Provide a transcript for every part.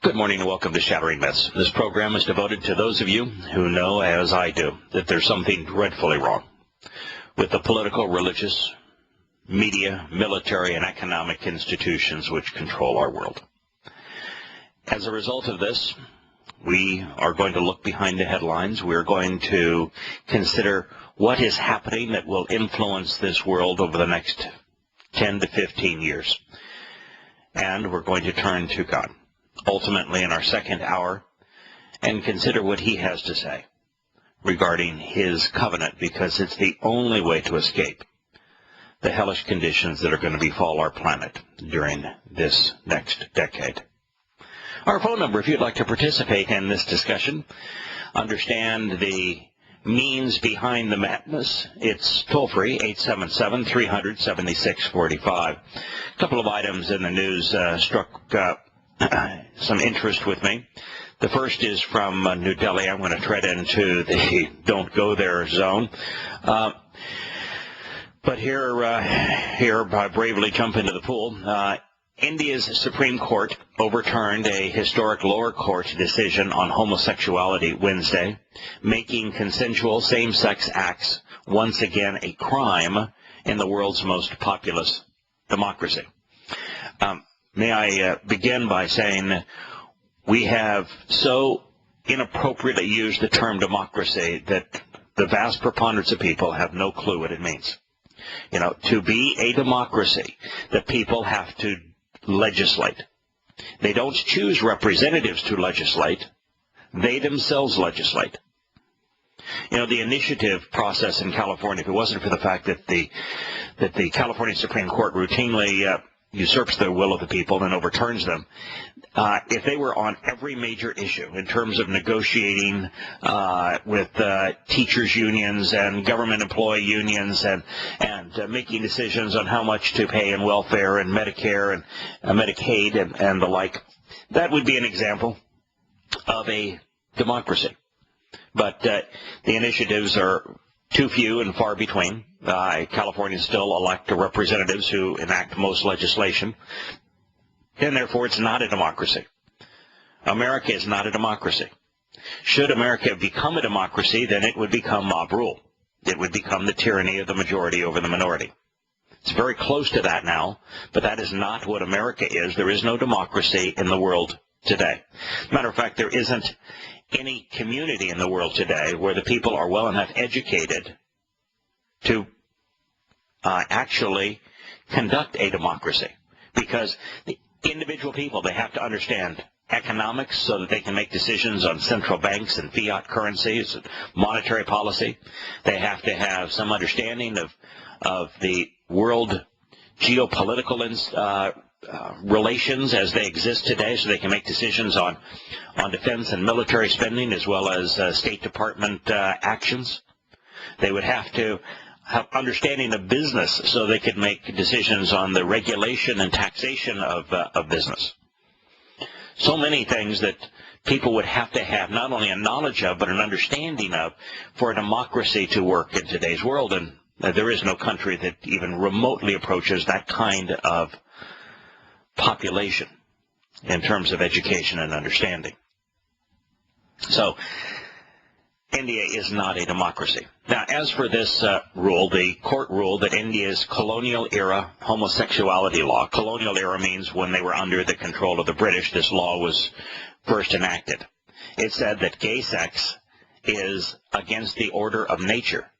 Good morning and welcome to Shattering Myths. This program is devoted to those of you who know, as I do, that there's something dreadfully wrong with the political, religious, media, military, and economic institutions which control our world. As a result of this, we are going to look behind the headlines. We're going to consider what is happening that will influence this world over the next 10 to 15 years. And we're going to turn to God, ultimately in our second hour, and consider what he has to say regarding his covenant, because it's the only way to escape the hellish conditions that are going to befall our planet during this next decade. Our phone number, if you'd like to participate in this discussion, understand the means behind the madness, it's toll-free, 877-300-7645. A couple of items in the news struck some interest with me. The first is from New Delhi. I'm going to tread into the don't go there zone. But here I bravely jump into the pool. India's Supreme Court overturned a historic lower court decision on homosexuality Wednesday, making consensual same-sex acts once again a crime in the world's most populous democracy. May I begin by saying we have so inappropriately used the term democracy that the vast preponderance of people have no clue what it means. You know, to be a democracy, the people have to legislate. They don't choose representatives to legislate. They themselves legislate. You know, the initiative process in California, if it wasn't for the fact that the California Supreme Court routinely usurps the will of the people and overturns them, if they were on every major issue in terms of negotiating with teachers' unions and government employee unions and making decisions on how much to pay in welfare and Medicare and Medicaid and the like, that would be an example of a democracy. But the initiatives are too few and far between. Californians still elect representatives who enact most legislation, and therefore it's not a democracy. America is not a democracy. Should America become a democracy, then it would become mob rule. It would become the tyranny of the majority over the minority. It's very close to that now, but that is not what America is. There is no democracy in the world today. Matter of fact, there isn't any community in the world today where the people are well enough educated to actually conduct a democracy, because the individual people, they have to understand economics so that they can make decisions on central banks and fiat currencies and monetary policy. They have to have some understanding of the world geopolitical relations as they exist today, so they can make decisions on defense and military spending as well as State Department actions. They would have to have understanding of business so they could make decisions on the regulation and taxation of business. So many things that people would have to have not only a knowledge of but an understanding of for a democracy to work in today's world, and there is no country that even remotely approaches that kind of population in terms of education and understanding. So India is not a democracy. Now, as for this rule, the court ruled that India's colonial-era homosexuality law, colonial era means when they were under the control of the British, this law was first enacted. It said that gay sex is against the order of nature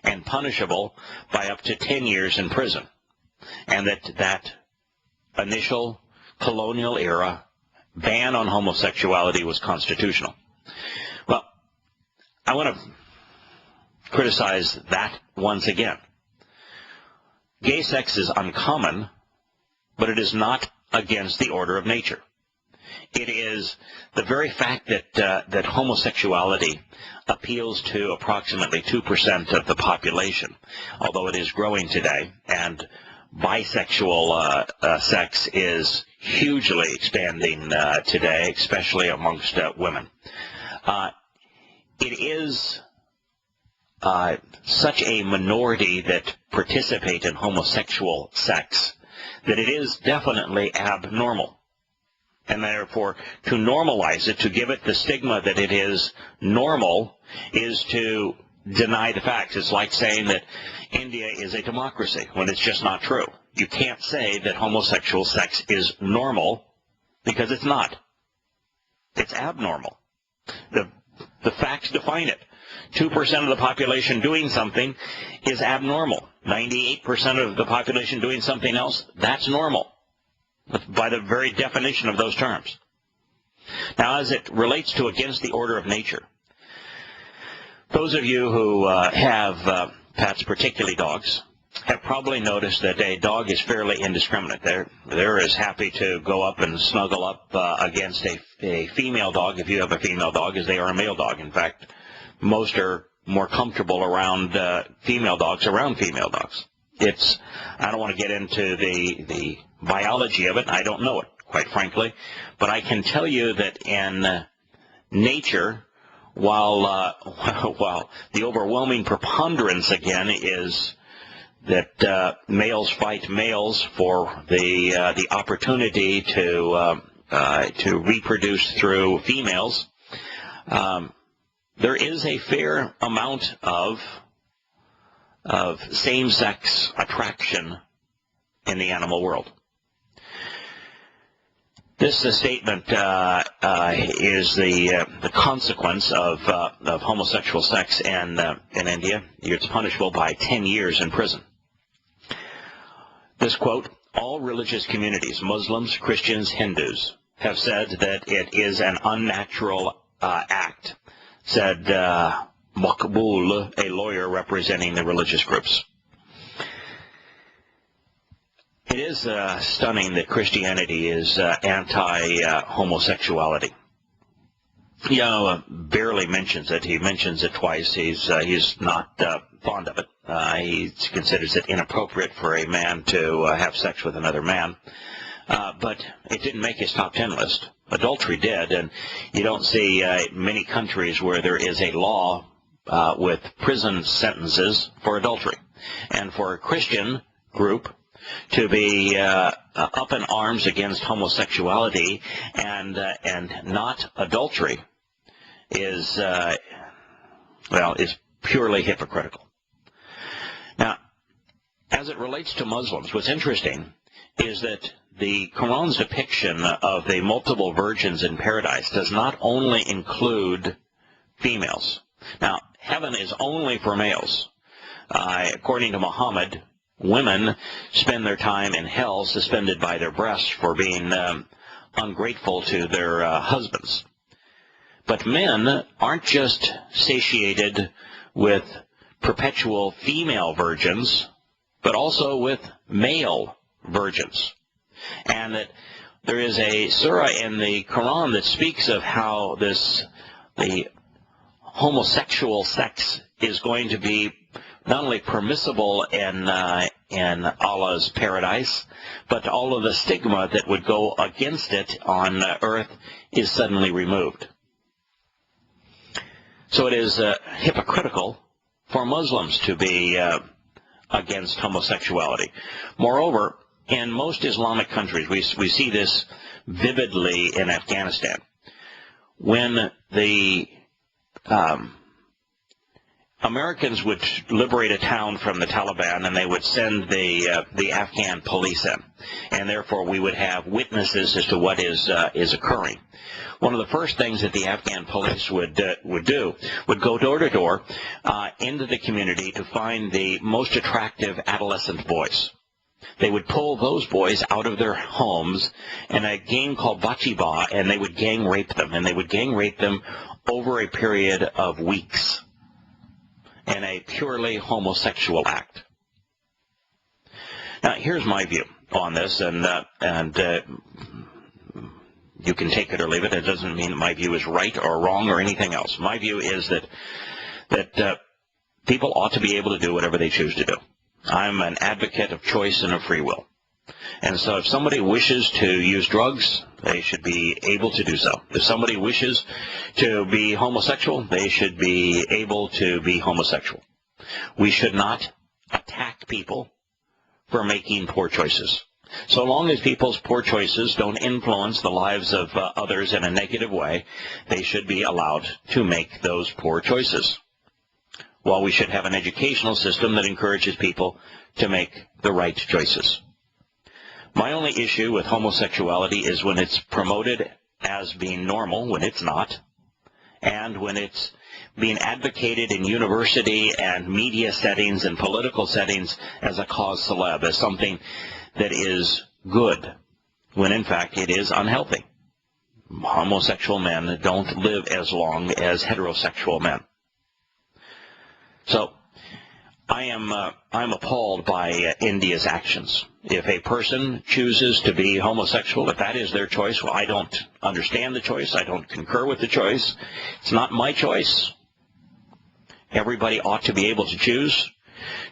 and punishable by up to 10 years in prison, and that initial colonial-era ban on homosexuality was constitutional. Well, I want to criticize that once again. Gay sex is uncommon, but it is not against the order of nature. It is the very fact that homosexuality appeals to approximately 2% of the population, although it is growing today, and bisexual sex is hugely expanding today, especially amongst women. It is such a minority that participate in homosexual sex that it is definitely abnormal. And therefore, to normalize it, to give it the stigma that it is normal, is to deny the facts. It's like saying that India is a democracy when it's just not true. You can't say that homosexual sex is normal because it's not. It's abnormal. The facts define it. 2% of the population doing something is abnormal. 98% of the population doing something else, that's normal, by the very definition of those terms. Now, as it relates to against the order of nature, those of you who have pets, particularly dogs, have probably noticed that a dog is fairly indiscriminate. They're as happy to go up and snuggle up against a female dog, if you have a female dog, as they are a male dog. In fact, most are more comfortable around female dogs. I don't want to get into the biology of it. I don't know it, quite frankly. But I can tell you that in nature, while the overwhelming preponderance, again, is that males fight males for the opportunity to reproduce through females, there is a fair amount of same-sex attraction in the animal world. This statement is the consequence of homosexual sex in India. It's punishable by 10 years in prison. This quote, all religious communities, Muslims, Christians, Hindus, have said that it is an unnatural act, said Makbul, a lawyer representing the religious groups. It is stunning that Christianity is anti-homosexuality. Yahowah barely mentions it. He mentions it twice. He's not fond of it. He considers it inappropriate for a man to have sex with another man. But it didn't make his top 10 list. Adultery did, and you don't see many countries where there is a law with prison sentences for adultery. And for a Christian group to be up in arms against homosexuality and not adultery is purely hypocritical. Now, as it relates to Muslims, what's interesting is that the Quran's depiction of the multiple virgins in paradise does not only include females. Now, heaven is only for males. According to Muhammad, women spend their time in hell suspended by their breasts for being ungrateful to their husbands. But men aren't just satiated with perpetual female virgins, but also with male virgins. And that there is a surah in the Quran that speaks of how the homosexual sex is going to be not only permissible in Allah's paradise, but all of the stigma that would go against it on earth is suddenly removed. So it is hypocritical for Muslims to be against homosexuality. Moreover, in most Islamic countries, we see this vividly in Afghanistan. When the Americans would liberate a town from the Taliban, and they would send the Afghan police in, and therefore we would have witnesses as to what is occurring. One of the first things that the Afghan police would do would go door to door into the community to find the most attractive adolescent boys. They would pull those boys out of their homes in a game called Bachiba, and they would gang rape them, and they would gang rape them over a period of weeks in a purely homosexual act. Now, here's my view on this, and you can take it or leave it. It doesn't mean that my view is right or wrong or anything else. My view is that people ought to be able to do whatever they choose to do. I'm an advocate of choice and of free will. And so if somebody wishes to use drugs, they should be able to do so. If somebody wishes to be homosexual, they should be able to be homosexual. We should not attack people for making poor choices. So long as people's poor choices don't influence the lives of others in a negative way, they should be allowed to make those poor choices. While we should have an educational system that encourages people to make the right choices. My only issue with homosexuality is when it's promoted as being normal, when it's not, and when it's being advocated in university and media settings and political settings as a cause célèbre, as something that is good, when in fact it is unhealthy. Homosexual men don't live as long as heterosexual men. So I'm appalled by India's actions. If a person chooses to be homosexual, if that is their choice, well, I don't understand the choice. I don't concur with the choice. It's not my choice. Everybody ought to be able to choose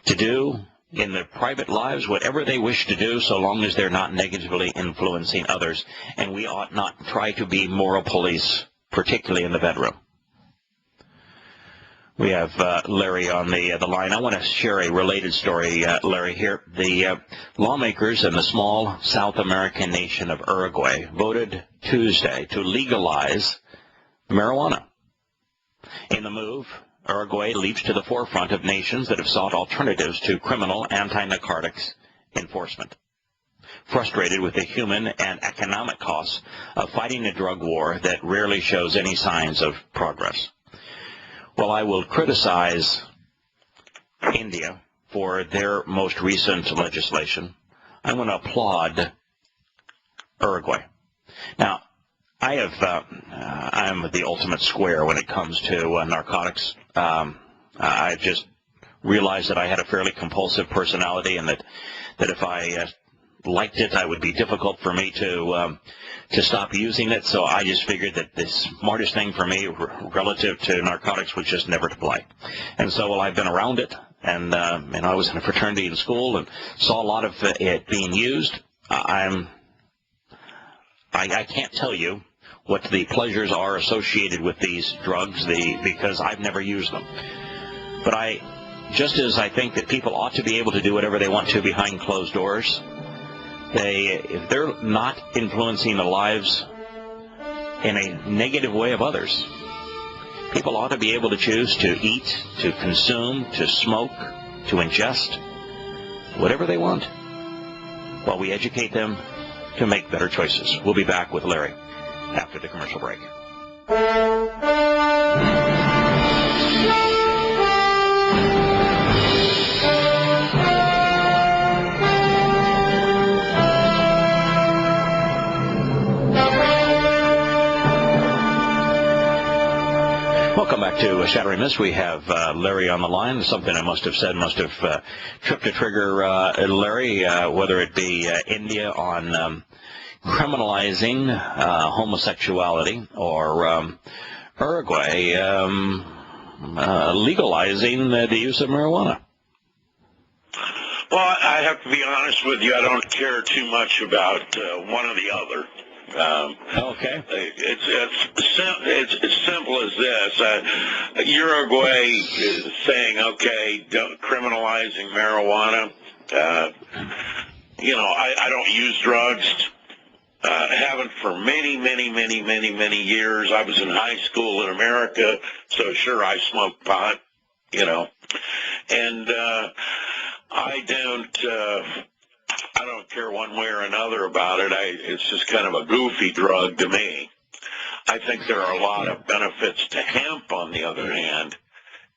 to do in their private lives whatever they wish to do, so long as they're not negatively influencing others. And we ought not try to be moral police, particularly in the bedroom. We have Larry on the line. I want to share a related story, Larry, here. The lawmakers in the small South American nation of Uruguay voted Tuesday to legalize marijuana. In the move, Uruguay leaps to the forefront of nations that have sought alternatives to criminal anti-narcotics enforcement. Frustrated with the human and economic costs of fighting a drug war that rarely shows any signs of progress. Well, I will criticize India for their most recent legislation. I want to applaud Uruguay. Now, I'm the ultimate square when it comes to narcotics. I just realized that I had a fairly compulsive personality, and that if I liked it, it would be difficult for me to stop using it. So I just figured that the smartest thing for me relative to narcotics was just never to play. And so, well, I've been around it, and I was in a fraternity in school and saw a lot of it being used. I can't tell you what the pleasures are associated with these drugs, because I've never used them. But just as I think that people ought to be able to do whatever they want to behind closed doors, if they're not influencing the lives in a negative way of others, people ought to be able to choose to eat, to consume, to smoke, to ingest, whatever they want, while we educate them to make better choices. We'll be back with Larry after the commercial break. Welcome back to Shattering Myths. We have Larry on the line. Something I must have said must have tripped a trigger, Larry, whether it be India on criminalizing homosexuality, or Uruguay legalizing the use of marijuana. Well, I have to be honest with you. I don't care too much about one or the other. Okay. It's as simple as this. Uruguay is saying, okay, criminalizing marijuana. I don't use drugs. Haven't for many years. I was in high school in America, so sure, I smoked pot, and I don't care one way or another about it. It's just kind of a goofy drug to me. I think there are a lot of benefits to hemp, on the other hand.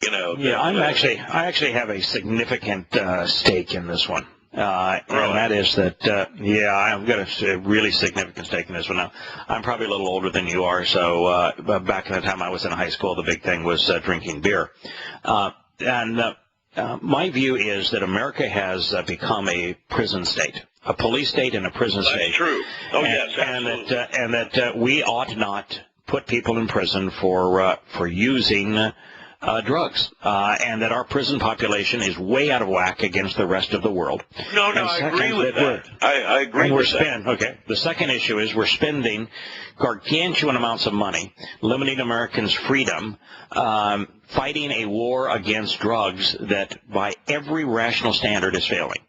I actually have a significant stake in this one. And that is that, I've got a really significant stake in this one. Now, I'm probably a little older than you are, so back in the time I was in high school, the big thing was drinking beer. My view is that America has become a prison state, a police state and a prison state. That's true. Oh, yes, absolutely. And that we ought not put people in prison for using drugs, and that our prison population is way out of whack against the rest of the world. No, I agree with that. I agree with that. Okay. The second issue is we're spending gargantuan amounts of money, limiting Americans' freedom, fighting a war against drugs that by every rational standard is failing.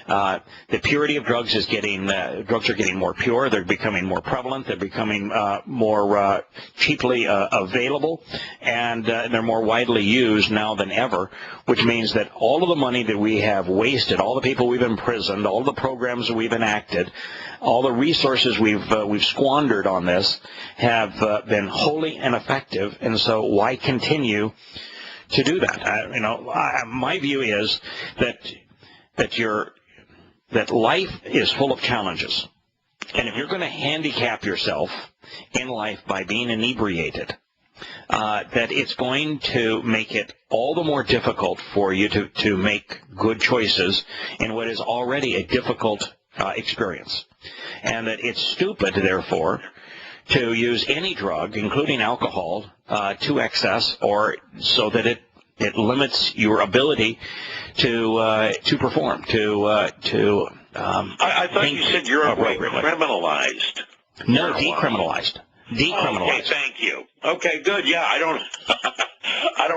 The purity of drugs is drugs are getting more pure. They're becoming more prevalent. They're becoming more cheaply available, and they're more widely used now than ever, which means that all of the money that we have wasted, all the people we've imprisoned, all the programs that we've enacted, all the resources we've squandered on this have been wholly ineffective, and so why continue to do that? My view is that life is full of challenges. And if you're going to handicap yourself in life by being inebriated, that it's going to make it all the more difficult for you to make good choices in what is already a difficult experience. And that it's stupid, therefore, to use any drug, including alcohol, to excess, or so that it limits your ability to perform, I thought you said Uruguay criminalized. No, decriminalized. Okay, thank you. Okay, good. Yeah, I don't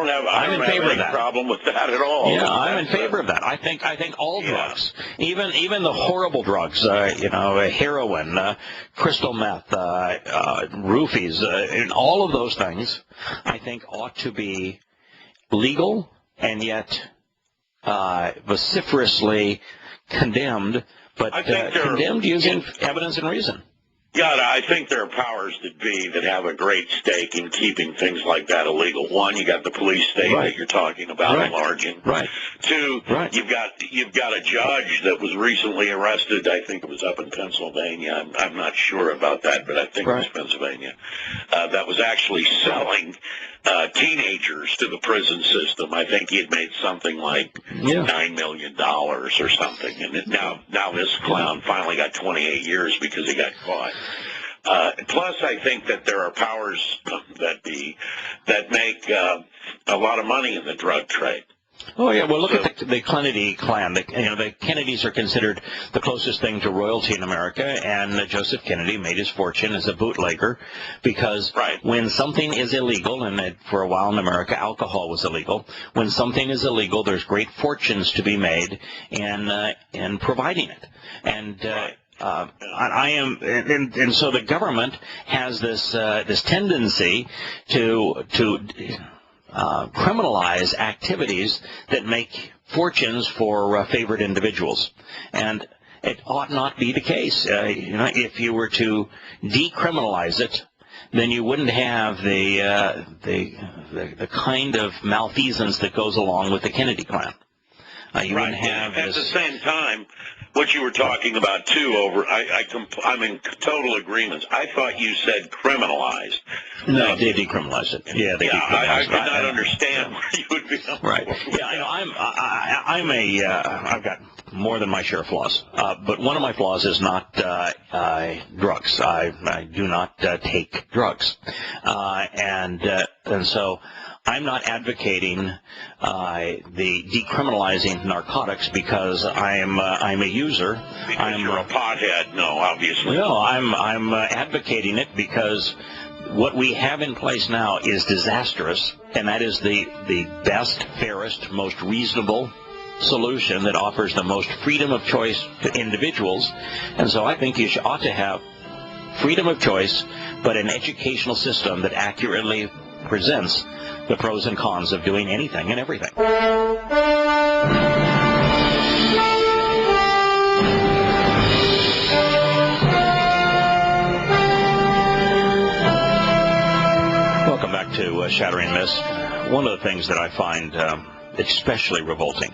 have any problem with that at all. Yeah, I'm in favor of that. I think all drugs, even the horrible drugs, heroin, crystal meth, roofies, and all of those things, I think ought to be legal and yet vociferously condemned, but condemned using evidence and reason. Yeah, I think there are powers that be that have a great stake in keeping things like that illegal. One, you got the police state that you're talking about enlarging. Right. Two, you've got a judge that was recently arrested. I think it was up in Pennsylvania. I'm not sure about that, but I think it was Pennsylvania. That was actually selling teenagers to the prison system. I think he had made something like $9 million or something. And now this clown finally got 28 years because he got caught. Plus, I think that there are powers that make a lot of money in the drug trade. Oh, yeah. Well, look at the Kennedy clan. The Kennedys are considered the closest thing to royalty in America, and Joseph Kennedy made his fortune as a bootlegger because when something is illegal, and for a while in America, alcohol was illegal, when something is illegal, there's great fortunes to be made in providing it. And and so the government has this tendency to criminalize activities that make fortunes for favored individuals, and it ought not be the case. If you were to decriminalize it, then you wouldn't have the kind of malfeasance that goes along with the Kennedy clan. You wouldn't have at the same time. What you were talking about, too, I'm in total agreement. I thought you said criminalized. No, they decriminalized it. Yeah, they decriminalized it. I could not understand where you would be. Right. Yeah, I've got more than my share of flaws. But one of my flaws is not drugs. I do not take drugs. And so I'm not advocating the decriminalizing narcotics because I'm a user. Because you're a pothead, no, obviously. No, I'm advocating it because what we have in place now is disastrous, and that is the best, fairest, most reasonable solution that offers the most freedom of choice to individuals. And so I think you ought to have freedom of choice, but an educational system that accurately presents the pros and cons of doing anything and everything. Welcome back to Shattering Myths. One of the things that I find especially revolting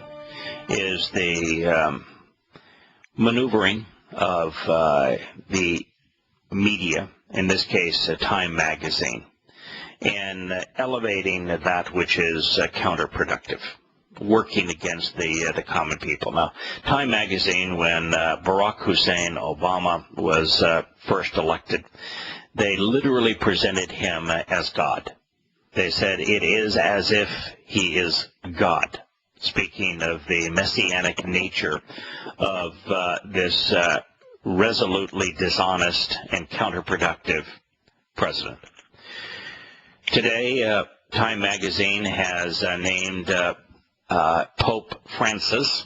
is the maneuvering of the media, in this case Time magazine, in elevating that which is counterproductive, working against the common people. Now, Time magazine, when Barack Hussein Obama was first elected, they literally presented him as God. They said it is as if he is God, speaking of the messianic nature of this resolutely dishonest and counterproductive president. Today, Time magazine has named Pope Francis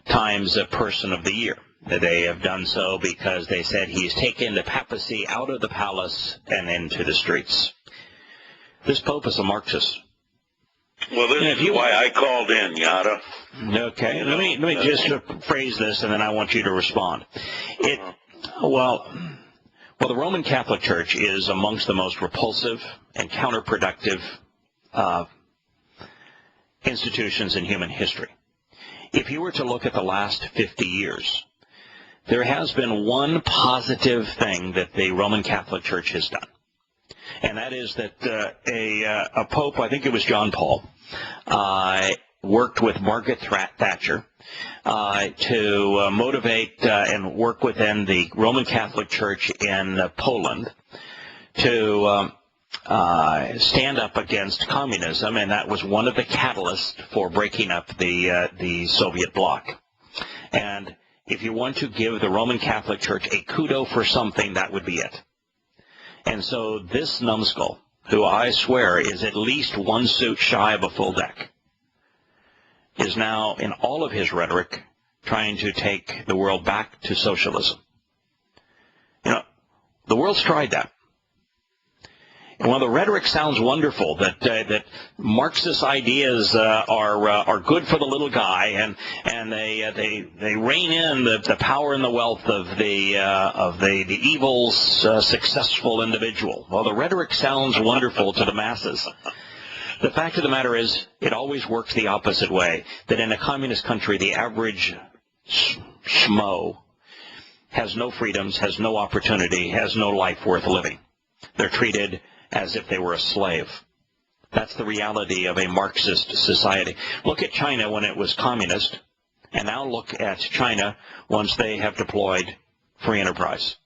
times Person of the Year. They have done so because they said he's taken the papacy out of the palace and into the streets. This Pope is a Marxist. Well, this is why I called in, Yada. Okay, let me just phrase this, and then I want you to respond. Well, the Roman Catholic Church is amongst the most repulsive and counterproductive institutions in human history. If you were to look at the last 50 years, there has been one positive thing that the Roman Catholic Church has done, and that is that a Pope, I think it was John Paul, worked with Margaret Thatcher to motivate and work within the Roman Catholic Church in Poland to stand up against communism, and that was one of the catalysts for breaking up the Soviet bloc. And if you want to give the Roman Catholic Church a kudo for something, that would be it. And so this numbskull, who I swear is at least one suit shy of a full deck, is now, in all of his rhetoric, trying to take the world back to socialism. You know, the world's tried that. And while the rhetoric sounds wonderful, that Marxist ideas are good for the little guy, and they rein in the power and the wealth of the evil, successful individual. Well, the rhetoric sounds wonderful to the masses. The fact of the matter is, it always works the opposite way. That in a communist country, the average schmo has no freedoms, has no opportunity, has no life worth living. They're treated as if they were a slave. That's the reality of a Marxist society. Look at China when it was communist, and now look at China once they have deployed free enterprise.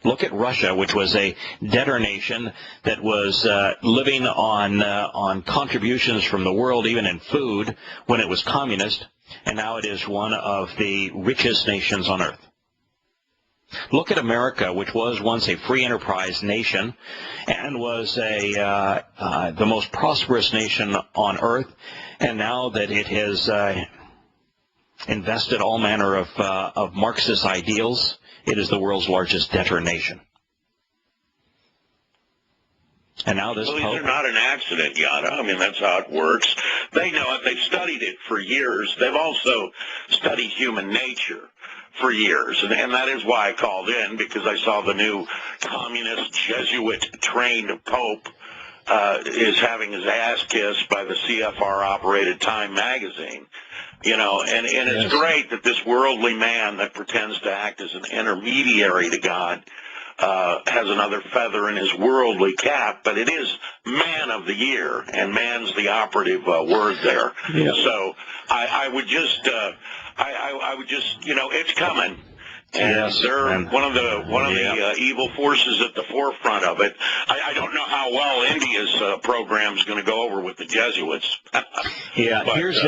Look at Russia, which was a debtor nation that was living on contributions from the world, even in food, when it was communist, and now it is one of the richest nations on earth. Look at America, which was once a free enterprise nation and was the most prosperous nation on earth, and now that it has invested all manner of Marxist ideals, it is the world's largest debtor nation. And now this These are not an accident, Yada. I mean, that's how it works. They know it. They've studied it for years. They've also studied human nature for years, and that is why I called in, because I saw the new communist Jesuit-trained Pope is having his ass kissed by the CFR-operated Time magazine. You know, and it's great that this worldly man that pretends to act as an intermediary to God has another feather in his worldly cap, but it is Man of the Year, and man's the operative word there. Yeah. So I would just, you know, it's coming. And they're one of the evil forces at the forefront of it. I don't know how well India's program is going to go over with the Jesuits. But, here's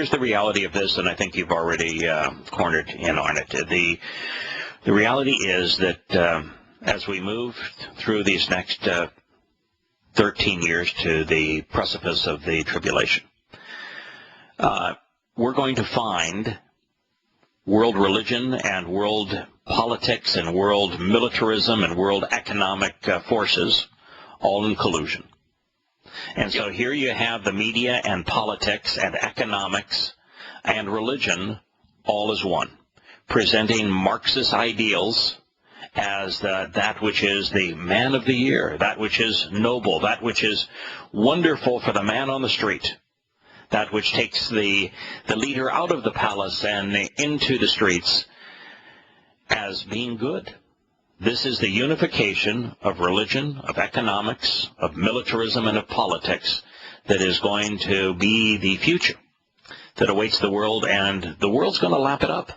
the reality of this, and I think you've already cornered in on it. The reality is that as we move through these next 13 years to the precipice of the tribulation, we're going to find world religion and world politics and world militarism and world economic forces all in collusion. And so here you have the media and politics and economics and religion all as one, presenting Marxist ideals as that which is the man of the year, that which is noble, that which is wonderful for the man on the street, that which takes the leader out of the palace and into the streets as being good. This is the unification of religion, of economics, of militarism, and of politics that is going to be the future that awaits the world, and the world's going to lap it up.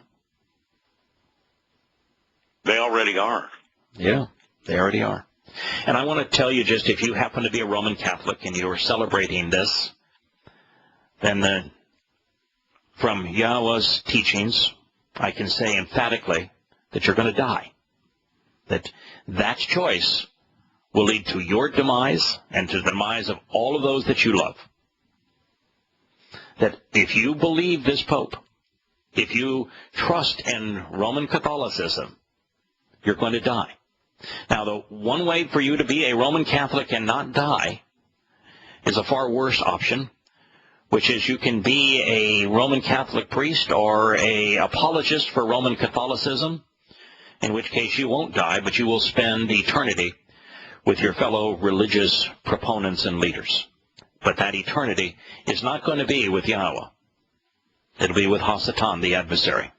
They already are. Yeah, they already are. And I want to tell you, just if you happen to be a Roman Catholic and you are celebrating this, then from Yahowah's teachings, I can say emphatically that you're going to die. That choice will lead to your demise and to the demise of all of those that you love. That if you believe this Pope If you trust in Roman Catholicism, you're going to die. Now, the one way for you to be a Roman Catholic and not die is a far worse option, which is you can be a Roman Catholic priest or a apologist for Roman Catholicism, in which case you won't die, but you will spend eternity with your fellow religious proponents and leaders. But that eternity is not going to be with Yahowah. It'll be with Hasatan, the adversary.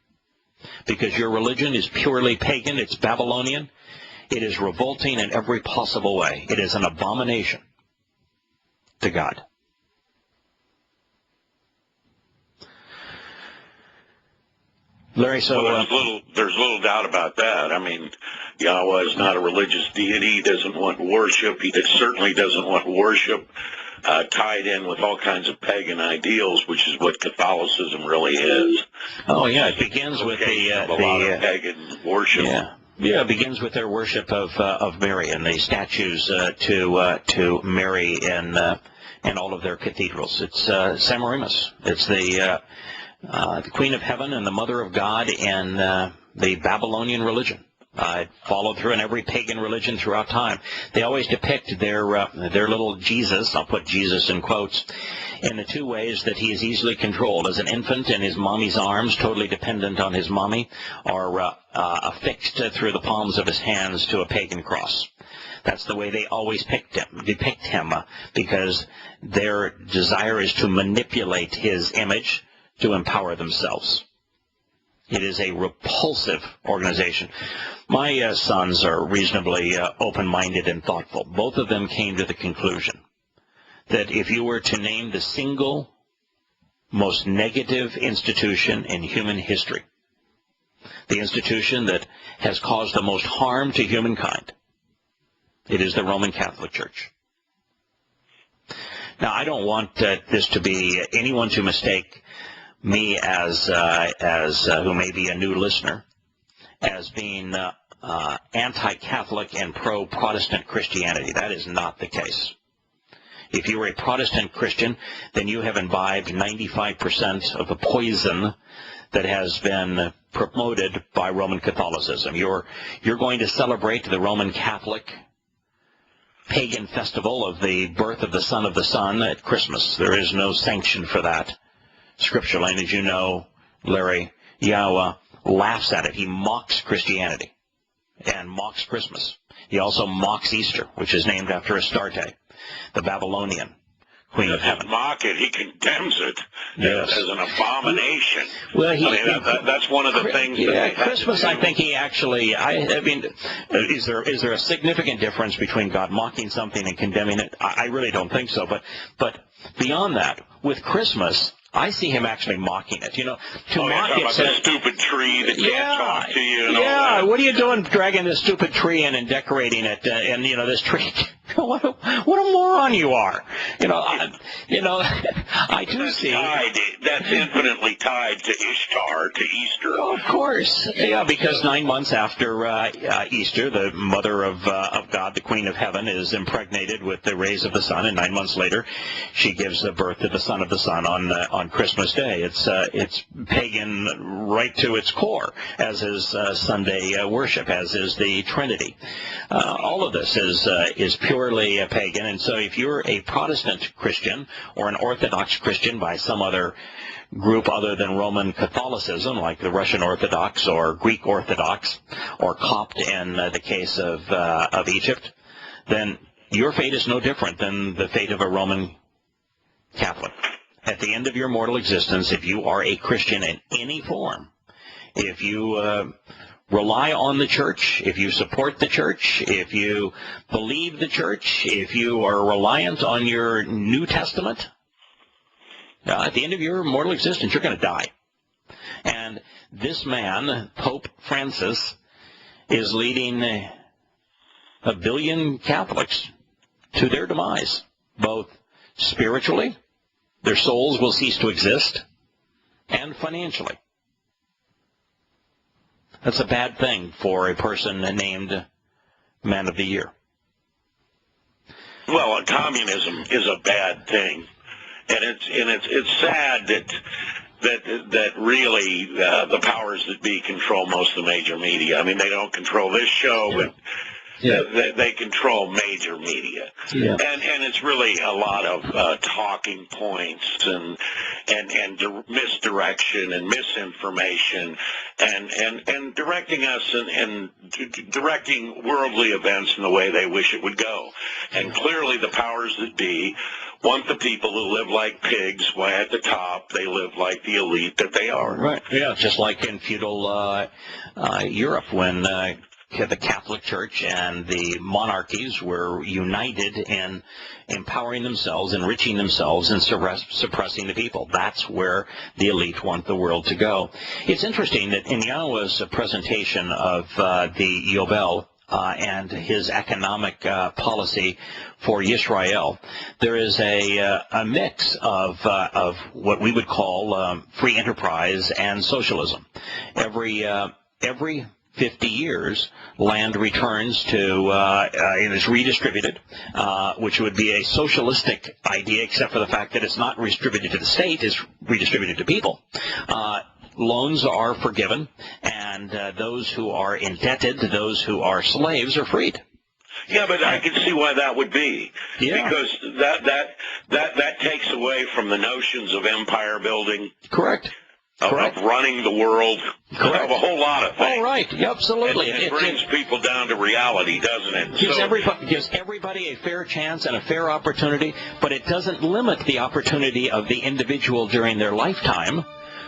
Because your religion is purely pagan, it's Babylonian, it is revolting in every possible way. It is an abomination to God. Larry, so... Well, there's little doubt about that. I mean, Yahowah is not a religious deity. He doesn't want worship. He certainly doesn't want worship tied in with all kinds of pagan ideals, which is what Catholicism really is. Oh, yeah, it begins with a lot of pagan worship. Yeah, it begins with their worship of Mary and the statues to Mary in all of their cathedrals. It's Semiramis. It's the Queen of Heaven and the Mother of God in the Babylonian religion. Followed through in every pagan religion throughout time. They always depict their little Jesus, I'll put Jesus in quotes, in the two ways that he is easily controlled, as an infant in his mommy's arms, totally dependent on his mommy, or affixed through the palms of his hands to a pagan cross. That's the way they always depict him, because their desire is to manipulate his image to empower themselves. It is a repulsive organization. My sons are reasonably open-minded and thoughtful. Both of them came to the conclusion that if you were to name the single most negative institution in human history, the institution that has caused the most harm to humankind, it is the Roman Catholic Church. Now, I don't want this to be anyone to mistake me as who may be a new listener, as being anti-Catholic and pro-Protestant Christianity. That is not the case. If you are a Protestant Christian, then you have imbibed 95% of the poison that has been promoted by Roman Catholicism. You're going to celebrate the Roman Catholic pagan festival of the birth of the Son of the Sun at Christmas. There is no sanction for that scripturally, and as you know, Larry, Yahowah laughs at it. He mocks Christianity and mocks Christmas. He also mocks Easter, which is named after Astarte, the Babylonian Queen of Heaven. Mock it. He condemns it yes. as an abomination. Well, that's one of the things. Yeah, Christmas. I think he actually. I mean, is there a significant difference between God mocking something and condemning it? I really don't think so. But beyond that, with Christmas, I see him actually mocking it. You know, to mock it. The stupid tree that can't talk to you. And all that. What are you doing, dragging this stupid tree in and decorating it? And this tree. What a moron you are! I do see. That's infinitely tied to Ishtar, to Easter. Oh, of course, yeah, because 9 months after Easter, the Mother of God, the Queen of Heaven, is impregnated with the rays of the sun, and 9 months later, she gives birth to the Son of the Sun on Christmas Day. It's pagan right to its core, as is Sunday worship, as is the Trinity. All of this is purely pagan, and so if you're a Protestant Christian or an Orthodox Christian by some other group other than Roman Catholicism, like the Russian Orthodox or Greek Orthodox or Copt in the case of Egypt, then your fate is no different than the fate of a Roman Catholic. At the end of your mortal existence, if you are a Christian in any form, if you rely on the church, if you support the church, if you believe the church, if you are reliant on your New Testament, at the end of your mortal existence, you're going to die. And this man, Pope Francis, is leading 1 billion Catholics to their demise, both spiritually, their souls will cease to exist, and financially. That's a bad thing for a person named Man of the Year. Well, communism is a bad thing, and it's sad that that really the powers that be control most of the major media. I mean, they don't control this show, but they control major media. Yeah. And it's really a lot of talking points and misdirection and misinformation and directing us and directing worldly events in the way they wish it would go. And clearly the powers that be want the people who live like pigs way at the top. They live like the elite that they are. Right. Yeah, just like in feudal Europe when the Catholic Church and the monarchies were united in empowering themselves, enriching themselves, and suppressing the people. That's where the elite want the world to go. It's interesting that in Yahowah's presentation of the Yobel and his economic policy for Yisrael, there is a mix of what we would call free enterprise and socialism. Every 50 years, land returns to, and is redistributed, which would be a socialistic idea, except for the fact that it's not redistributed to the state, it's redistributed to people. Loans are forgiven, and those who are indebted, those who are slaves, are freed. Yeah, but I can see why that would be. Yeah. Because that takes away from the notions of empire building. Correct. Of running the world, Correct. Of a whole lot of things. Oh, right. Yeah, absolutely. It brings people down to reality, doesn't it? Gives everybody a fair chance and a fair opportunity, but it doesn't limit the opportunity of the individual during their lifetime,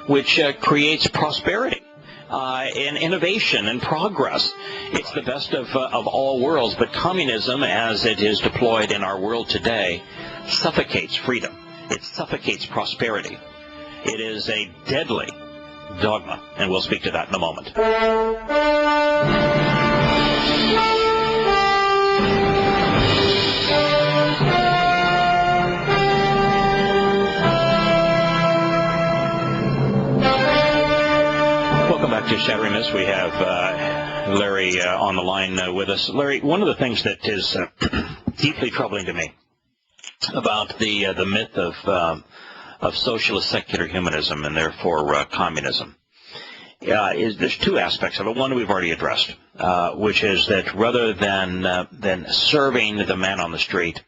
which creates prosperity and innovation and progress. It's the best of all worlds, but communism, as it is deployed in our world today, suffocates freedom. It suffocates prosperity. It is a deadly dogma, and we'll speak to that in a moment. Welcome back to Shattering Myths. We have Larry on the line with us. Larry, one of the things that is deeply troubling to me about the myth of socialist secular humanism and therefore communism is there's two aspects of it. One we've already addressed, which is that rather than serving the man on the street,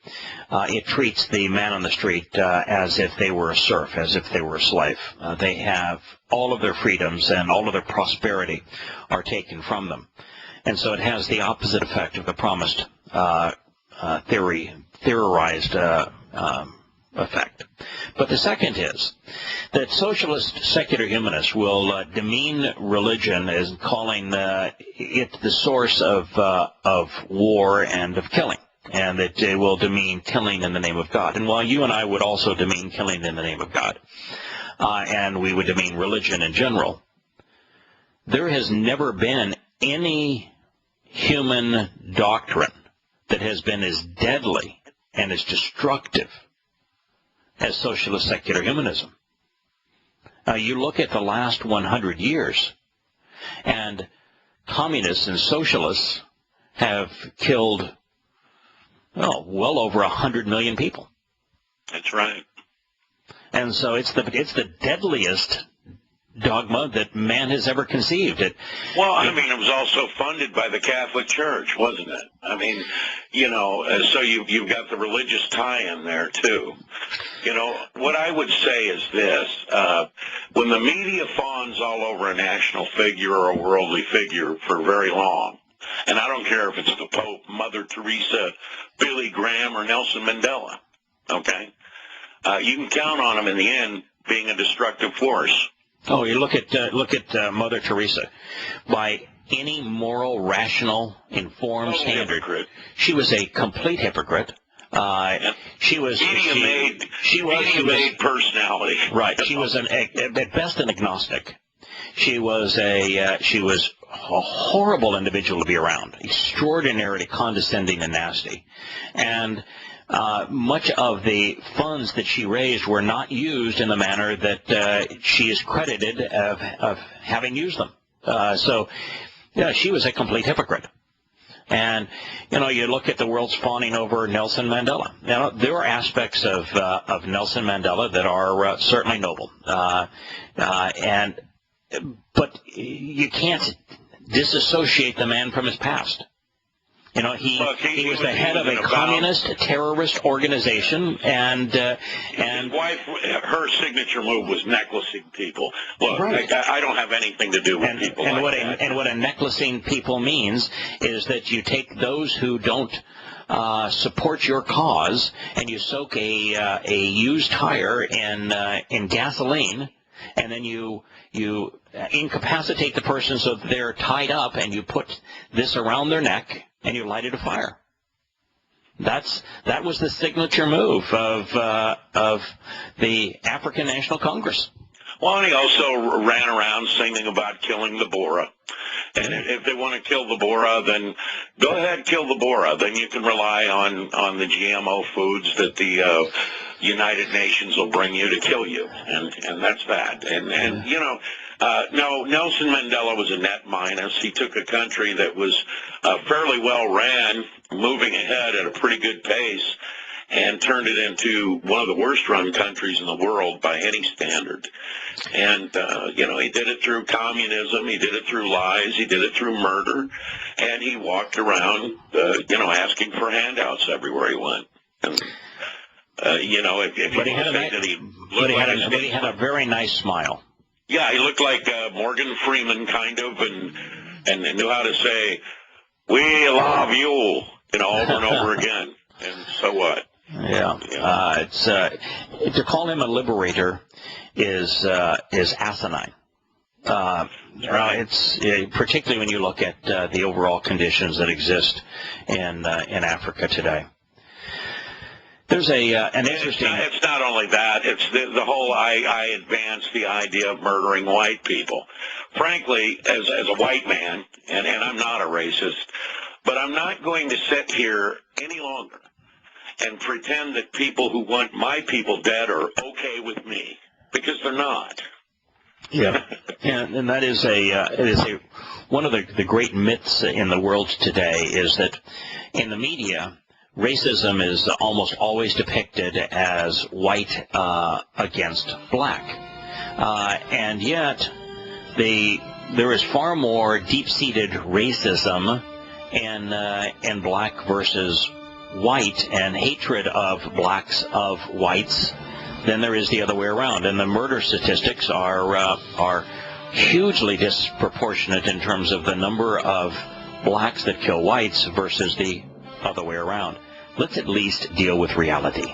it treats the man on the street as if they were a serf, as if they were a slave. They have all of their freedoms and all of their prosperity are taken from them. And so it has the opposite effect of the promised theorized effect. But the second is that socialist secular humanists will demean religion as calling it the source of war and of killing, and that they will demean killing in the name of God. And while you and I would also demean killing in the name of God, and we would demean religion in general, there has never been any human doctrine that has been as deadly and as destructive as socialist secular humanism. You look at the last 100 years, and communists and socialists have killed, well over 100 million people. That's right. And so it's the deadliest dogma that man has ever conceived. Well, I mean, it was also funded by the Catholic Church, wasn't it? I mean, so you've got the religious tie in there, too. What I would say is this. When the media fawns all over a national figure or a worldly figure for very long, and I don't care if it's the Pope, Mother Teresa, Billy Graham, or Nelson Mandela, okay? You can count on them in the end being a destructive force. Oh, you look at Mother Teresa. By any moral, rational, informed standard, hypocrite. She was a complete hypocrite. She was media-made personality. Right. She was at best an agnostic. She was a horrible individual to be around, extraordinarily condescending and nasty, and much of the funds that she raised were not used in the manner that she is credited of having used them. So, she was a complete hypocrite. And, you look at the world's fawning over Nelson Mandela. There are aspects of Nelson Mandela that are certainly noble. But you can't disassociate the man from his past. He was the head of a communist terrorist organization, and his wife, her signature move was necklacing people. Look, right. I don't have anything to do with people like that. And what a necklacing people means is that you take those who don't support your cause, and you soak a used tire in gasoline, and then you incapacitate the person so that they're tied up, and you put this around their neck, and you lighted a fire. That was the signature move of the African National Congress. Well, and he also ran around singing about killing the Bora. And if they want to kill the Bora, then go ahead, kill the Bora. Then you can rely on the GMO foods that the United Nations will bring you to kill you. And that's that. And no, Nelson Mandela was a net minus. He took a country that was fairly well ran, moving ahead at a pretty good pace, and turned it into one of the worst-run countries in the world by any standard. And, he did it through communism, he did it through lies, he did it through murder, and he walked around, asking for handouts everywhere he went. And, but he had a very nice smile. Yeah, he looked like Morgan Freeman, kind of, and knew how to say, "We love you," over and over again. And so what? Yeah. It's to call him a liberator is asinine. It's particularly when you look at the overall conditions that exist in Africa today. There's an interesting. It's not only that. It's the whole. I advance the idea of murdering white people. Frankly, as a white man, and I'm not a racist, but I'm not going to sit here any longer and pretend that people who want my people dead are okay with me, because they're not. Yeah, and that is one of the great myths in the world today is that in the media, racism is almost always depicted as white against black, and yet there is far more deep-seated racism in black versus white and hatred of blacks of whites than there is the other way around. And the murder statistics are hugely disproportionate in terms of the number of blacks that kill whites versus the other way around. Let's at least deal with reality.